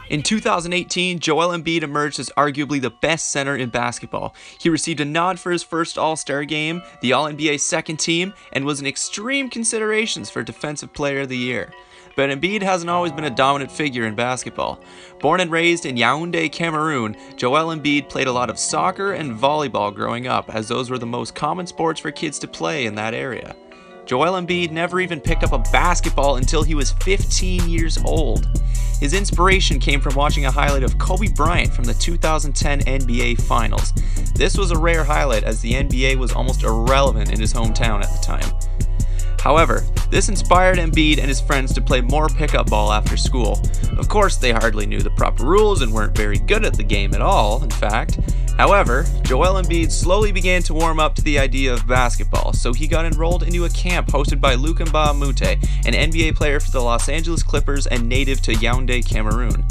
In 2018, Joel Embiid emerged as arguably the best center in basketball. He received a nod for his first All-Star game, the All-NBA second team, and was in extreme considerations for Defensive Player of the Year. But Embiid hasn't always been a dominant figure in basketball. Born and raised in Yaoundé, Cameroon, Joel Embiid played a lot of soccer and volleyball growing up, as those were the most common sports for kids to play in that area. Joel Embiid never even picked up a basketball until he was 15 years old. His inspiration came from watching a highlight of Kobe Bryant from the 2010 NBA Finals. This was a rare highlight as the NBA was almost irrelevant in his hometown at the time. However, this inspired Embiid and his friends to play more pickup ball after school. Of course, they hardly knew the proper rules and weren't very good at the game at all, in fact. However, Joel Embiid slowly began to warm up to the idea of basketball, so he got enrolled into a camp hosted by Luc Mbah a Moute, an NBA player for the Los Angeles Clippers and native to Yaoundé, Cameroon.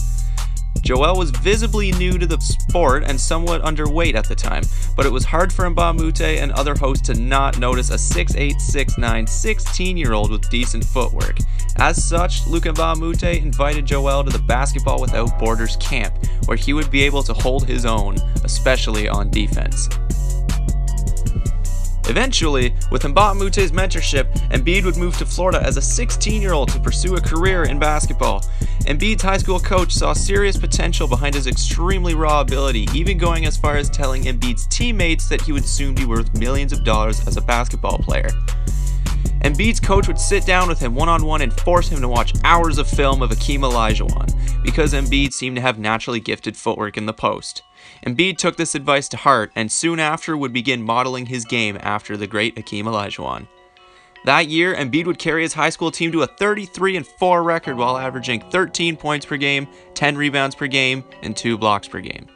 Joel was visibly new to the sport and somewhat underweight at the time, but it was hard for Mbah a Moute and other hosts to not notice a 6'8", 6'9", 16-year-old with decent footwork. As such, Luc Mbah a Moute invited Joel to the Basketball Without Borders camp, where he would be able to hold his own, especially on defense. Eventually, with Mbah a Moute's mentorship, Embiid would move to Florida as a 16-year-old to pursue a career in basketball. Embiid's high school coach saw serious potential behind his extremely raw ability, even going as far as telling Embiid's teammates that he would soon be worth millions of dollars as a basketball player. Embiid's coach would sit down with him one-on-one and force him to watch hours of film of Hakeem Olajuwon, because Embiid seemed to have naturally gifted footwork in the post. Embiid took this advice to heart and soon after would begin modeling his game after the great Hakeem Olajuwon. That year, Embiid would carry his high school team to a 33-4 record while averaging 13 points per game, 10 rebounds per game, and 2 blocks per game.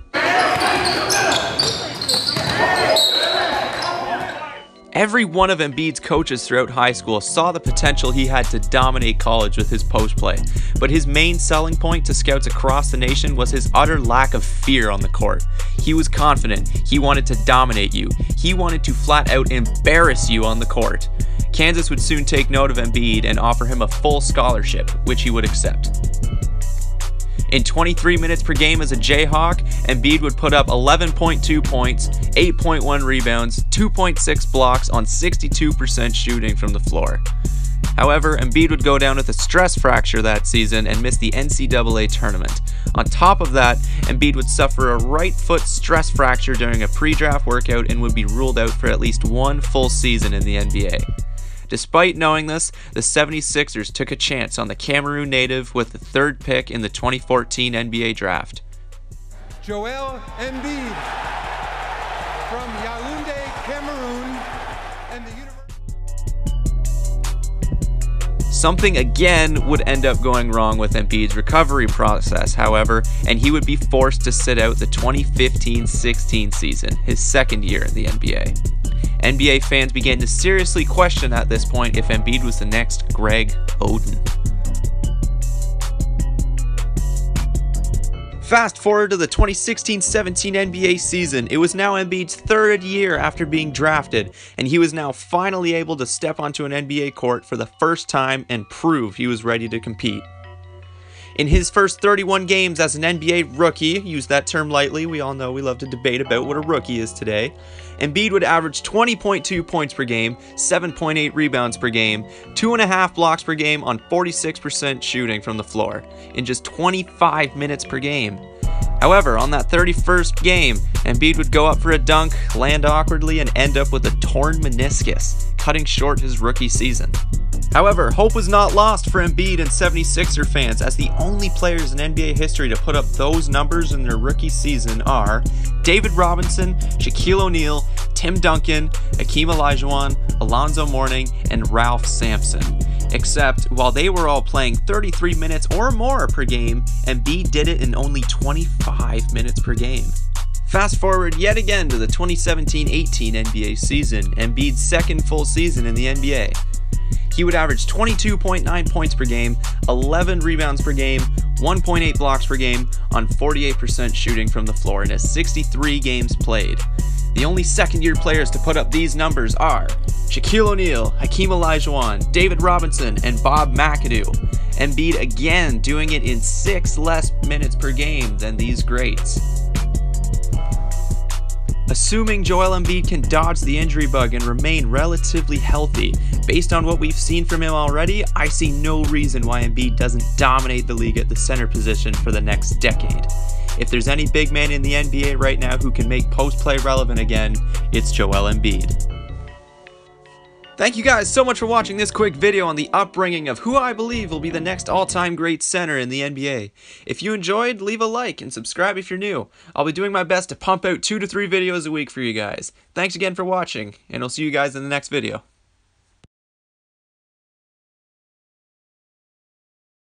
Every one of Embiid's coaches throughout high school saw the potential he had to dominate college with his post play, but his main selling point to scouts across the nation was his utter lack of fear on the court. He was confident, he wanted to dominate you, he wanted to flat out embarrass you on the court. Kansas would soon take note of Embiid and offer him a full scholarship, which he would accept. In 23 minutes per game as a Jayhawk, Embiid would put up 11.2 points, 8.1 rebounds, 2.6 blocks on 62% shooting from the floor. However, Embiid would go down with a stress fracture that season and miss the NCAA tournament. On top of that, Embiid would suffer a right foot stress fracture during a pre-draft workout and would be ruled out for at least one full season in the NBA. Despite knowing this, the 76ers took a chance on the Cameroon native with the 3rd pick in the 2014 NBA draft. Joel Embiid from Yaoundé, Cameroon, and the University. Something again would end up going wrong with Embiid's recovery process, however, and he would be forced to sit out the 2015-16 season, his 2nd year in the NBA. NBA fans began to seriously question at this point if Embiid was the next Greg Oden. Fast forward to the 2016-17 NBA season, it was now Embiid's 3rd year after being drafted, and he was now finally able to step onto an NBA court for the first time and prove he was ready to compete. In his first 31 games as an NBA rookie, use that term lightly, we all know we love to debate about what a rookie is today, Embiid would average 20.2 points per game, 7.8 rebounds per game, 2.5 blocks per game on 46% shooting from the floor, in just 25 minutes per game. However, on that 31st game, Embiid would go up for a dunk, land awkwardly, and end up with a torn meniscus, cutting short his rookie season. However, hope was not lost for Embiid and 76er fans, as the only players in NBA history to put up those numbers in their rookie season are David Robinson, Shaquille O'Neal, Tim Duncan, Hakeem Olajuwon, Alonzo Mourning, and Ralph Sampson. Except, while they were all playing 33 minutes or more per game, Embiid did it in only 25 minutes per game. Fast forward yet again to the 2017-18 NBA season, Embiid's 2nd full season in the NBA. He would average 22.9 points per game, 11 rebounds per game, 1.8 blocks per game on 48% shooting from the floor in his 63 games played. The only 2nd-year players to put up these numbers are Shaquille O'Neal, Hakeem Olajuwon, David Robinson, and Bob McAdoo. Embiid again doing it in 6 less minutes per game than these greats. Assuming Joel Embiid can dodge the injury bug and remain relatively healthy, based on what we've seen from him already, I see no reason why Embiid doesn't dominate the league at the center position for the next decade. If there's any big man in the NBA right now who can make post-play relevant again, it's Joel Embiid. Thank you guys so much for watching this quick video on the upbringing of who I believe will be the next all-time great center in the NBA. If you enjoyed, leave a like and subscribe if you're new. I'll be doing my best to pump out 2 to 3 videos a week for you guys. Thanks again for watching, and I'll see you guys in the next video.